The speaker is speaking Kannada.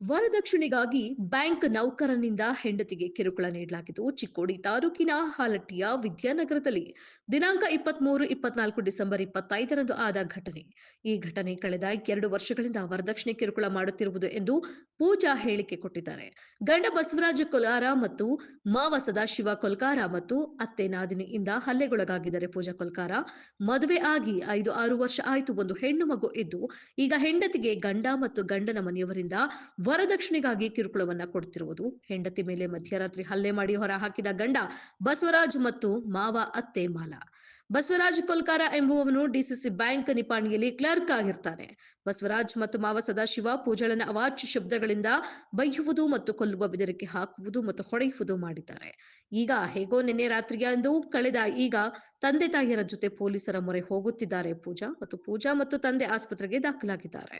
ವರದಕ್ಷಿಣೆಗಾಗಿ ಬ್ಯಾಂಕ್ ನೌಕರನಿಂದ ಹೆಂಡತಿಗೆ ಕಿರುಕುಳ ನೀಡಲಾಗಿದ್ದು ಚಿಕ್ಕೋಡಿ ತಾಲೂಕಿನ ಹಾಲಟ್ಟಿಯ ವಿದ್ಯಾನಗರದಲ್ಲಿ ದಿನಾಂಕ 23-24 ಡಿಸೆಂಬರ್ 25ರಂದು ಆದ ಘಟನೆ. ಈ ಘಟನೆ ಕಳೆದ 2 ವರ್ಷಗಳಿಂದ ವರದಕ್ಷಿಣೆ ಕಿರುಕುಳ ಮಾಡುತ್ತಿರುವುದು ಎಂದು ಪೂಜಾ ಹೇಳಿಕೆ ಕೊಟ್ಟಿದ್ದಾರೆ. ಗಂಡ ಬಸವರಾಜ ಕೊಲ್ಹಾರ ಮತ್ತು ಮಾವ ಸದಾಶಿವ ಕೊಲ್ಹಾರ ಮತ್ತು ಅತ್ತೆ ನಾದಿನಿಯಿಂದ ಹಲ್ಲೆಗೊಳಗಾಗಿದ್ದಾರೆ. ಪೂಜಾ ಕೊಲ್ಹಾರ ಮದುವೆ ಆಗಿ 5-6 ವರ್ಷ ಆಯಿತು. ಒಂದು ಹೆಣ್ಣು ಮಗು ಇದ್ದು ಈಗ ಹೆಂಡತಿಗೆ ಗಂಡ ಮತ್ತು ಗಂಡನ ಮನೆಯವರಿಂದ ವರದಕ್ಷಿಣೆಗಾಗಿ ಕಿರುಕುಳವನ್ನ ಕೊಡುತ್ತಿರುವುದು. ಹೆಂಡತಿ ಮೇಲೆ ಮಧ್ಯರಾತ್ರಿ ಹಲ್ಲೆ ಮಾಡಿ ಹೊರ ಹಾಕಿದ ಗಂಡ ಬಸವರಾಜ್ ಮತ್ತು ಮಾವ ಅತ್ತೆ ಮಾಲಾ. ಬಸವರಾಜ್ ಕೊಲ್ಹಾರ ಎಂಬುವವನು ಡಿಸಿಸಿ ಬ್ಯಾಂಕ್ ನಿಪಾಣಿಯಲ್ಲಿ ಕ್ಲರ್ಕ್ ಆಗಿರ್ತಾನೆ. ಬಸವರಾಜ್ ಮತ್ತು ಮಾವ ಸದಾಶಿವ ಪೂಜಳನ ಅವಾಚ್ಯ ಶಬ್ದಗಳಿಂದ ಬೈಯುವುದು ಮತ್ತು ಕೊಲ್ಲುವ ಬೆದರಿಕೆ ಹಾಕುವುದು ಮತ್ತು ಹೊಡೆಯುವುದು ಮಾಡಿದ್ದಾರೆ. ಈಗ ಹೇಗೋ ನಿನ್ನೆ ರಾತ್ರಿಯಂದು ಕಳೆದ ಈಗ ತಂದೆ ತಾಯಿಯರ ಜೊತೆ ಪೊಲೀಸರ ಮೊರೆ ಹೋಗುತ್ತಿದ್ದಾರೆ. ಪೂಜಾ ಮತ್ತು ತಂದೆ ಆಸ್ಪತ್ರೆಗೆ ದಾಖಲಾಗಿದ್ದಾರೆ.